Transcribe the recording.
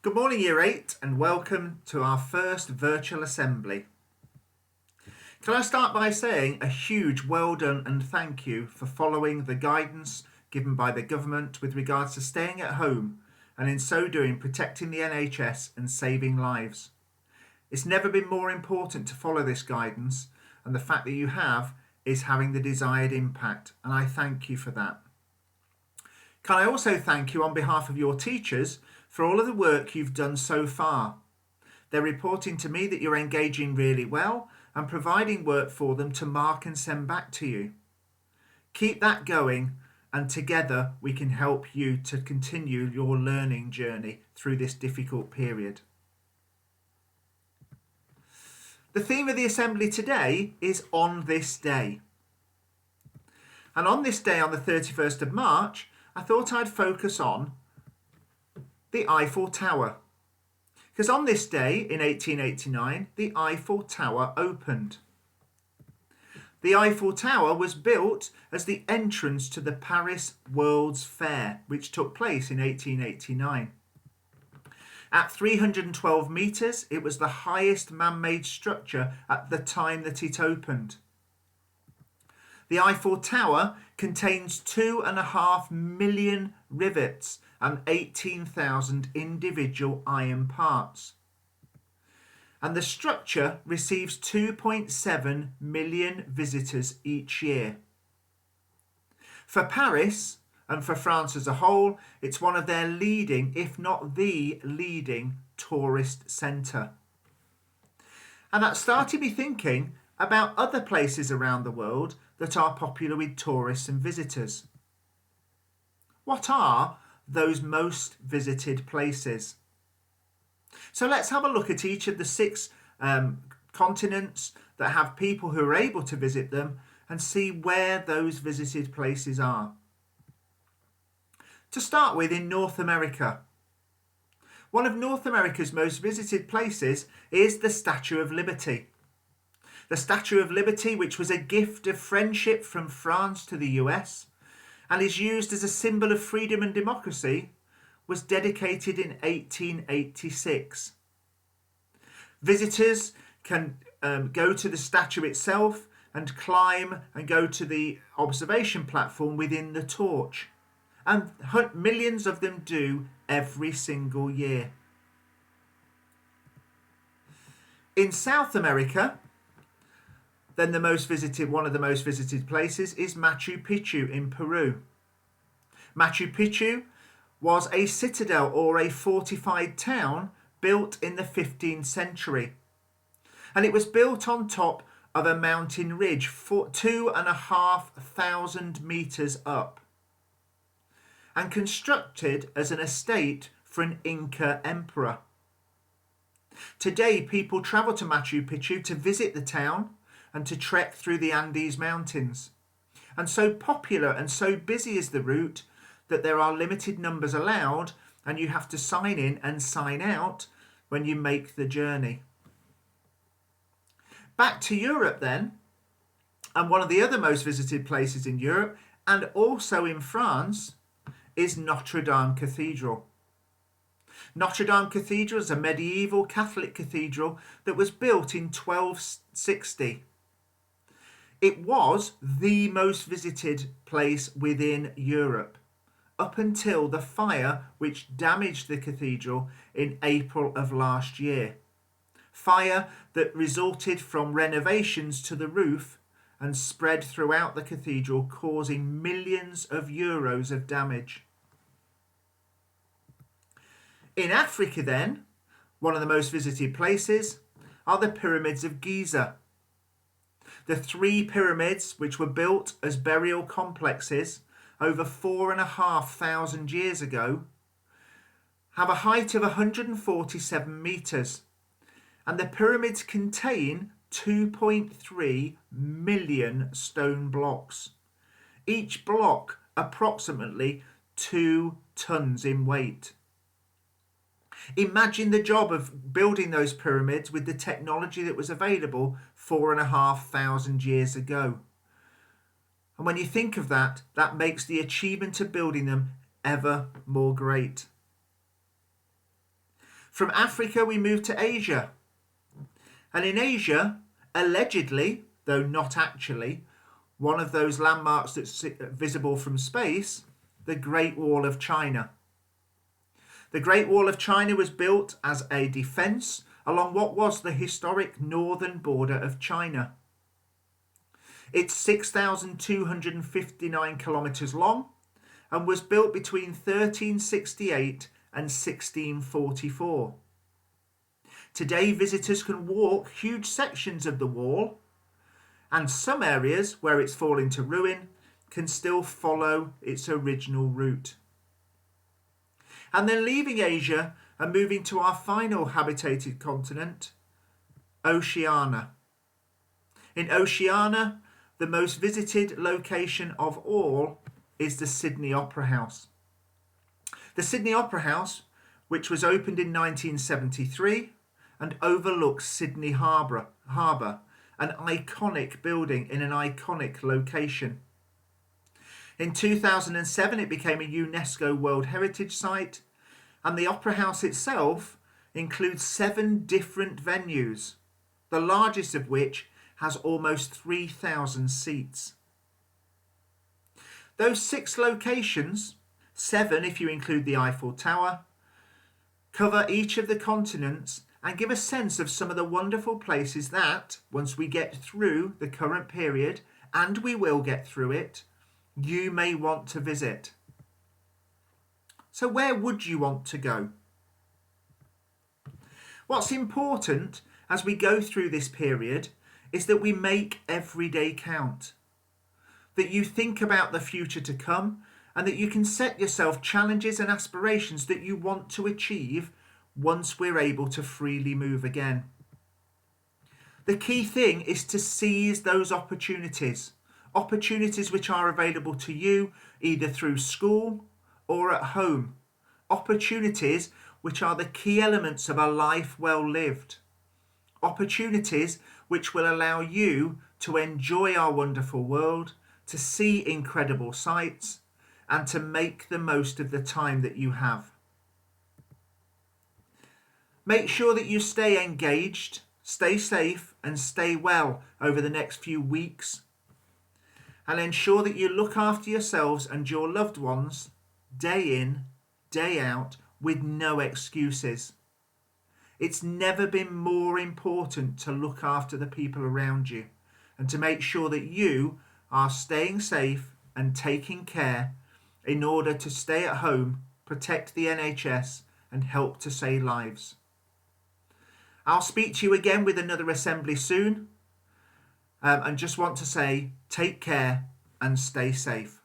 Good morning, Year 8, and welcome to our first virtual assembly. Can I start by saying a huge well done and thank you for following the guidance given by the government with regards to staying at home and in so doing protecting the NHS and saving lives. It's never been more important to follow this guidance, and the fact that you have is having the desired impact, and I thank you for that. Can I also thank you on behalf of your teachers for all of the work you've done so far. They're reporting to me that you're engaging really well and providing work for them to mark and send back to you. Keep that going, and together we can help you to continue your learning journey through this difficult period. The theme of the assembly today is On This Day. And on this day, on the 31st of March, I thought I'd focus on the Eiffel Tower. Because on this day in 1889, the Eiffel Tower opened. The Eiffel Tower was built as the entrance to the Paris World's Fair, which took place in 1889. At 312 metres, it was the highest man-made structure at the time that it opened. The Eiffel Tower contains 2.5 million rivets and 18,000 individual iron parts. And the structure receives 2.7 million visitors each year. For Paris and for France as a whole, it's one of their leading, if not the leading, tourist centre. And that started me thinking about other places around the world that are popular with tourists and visitors. What are those most visited places? So let's have a look at each of the six continents that have people who are able to visit them and see where those visited places are. To start with, in North America. One of North America's most visited places is the Statue of Liberty. The Statue of Liberty, which was a gift of friendship from France to the US and is used as a symbol of freedom and democracy, was dedicated in 1886. Visitors can go to the statue itself and climb and go to the observation platform within the torch. And millions of them do every single year. In South America, then one of the most visited places is Machu Picchu in Peru. Machu Picchu was a citadel or a fortified town built in the 15th century. And it was built on top of a mountain ridge 2,500 metres up and constructed as an estate for an Inca emperor. Today, people travel to Machu Picchu to visit the town and to trek through the Andes Mountains. And so popular and so busy is the route that there are limited numbers allowed, and you have to sign in and sign out when you make the journey. Back to Europe then, and one of the other most visited places in Europe and also in France is Notre Dame Cathedral. Notre Dame Cathedral is a medieval Catholic cathedral that was built in 1260. It was the most visited place within Europe up until the fire which damaged the cathedral in April of last year. Fire that resulted from renovations to the roof and spread throughout the cathedral, causing millions of euros of damage. In Africa then, one of the most visited places are the pyramids of Giza. The 3 pyramids, which were built as burial complexes over 4,500 years ago, have a height of 147 metres, and the pyramids contain 2.3 million stone blocks, each block approximately 2 tons in weight. Imagine the job of building those pyramids with the technology that was available 4,500 years ago. And when you think of that, that makes the achievement of building them ever more great. From Africa, we move to Asia. And in Asia, allegedly, though not actually, one of those landmarks that's visible from space, the Great Wall of China. The Great Wall of China was built as a defence along what was the historic northern border of China. It's 6,259 kilometres long and was built between 1368 and 1644. Today, visitors can walk huge sections of the wall, and some areas where it's fallen to ruin can still follow its original route. And then leaving Asia and moving to our final habitated continent, Oceania. In Oceania, the most visited location of all is the Sydney Opera House. The Sydney Opera House, which was opened in 1973 and overlooks Sydney Harbour, an iconic building in an iconic location. In 2007, it became a UNESCO World Heritage Site, and the Opera House itself includes 7 different venues, the largest of which has almost 3,000 seats. Those 6 locations, 7 if you include the Eiffel Tower, cover each of the continents and give a sense of some of the wonderful places that, once we get through the current period, and we will get through it, you may want to visit. So where would you want to go? What's important as we go through this period is that we make every day count, that you think about the future to come, and that you can set yourself challenges and aspirations that you want to achieve once we're able to freely move again. The key thing is to seize those opportunities which are available to you either through school or at home, opportunities which are the key elements of a life well lived, opportunities which will allow you to enjoy our wonderful world, to see incredible sights, and to make the most of the time that you have. Make sure that you stay engaged, stay safe, and stay well over the next few weeks, and ensure that you look after yourselves and your loved ones day in, day out, with no excuses. It's never been more important to look after the people around you and to make sure that you are staying safe and taking care in order to stay at home, protect the NHS, and help to save lives. I'll speak to you again with another assembly soon, and just want to say take care and stay safe.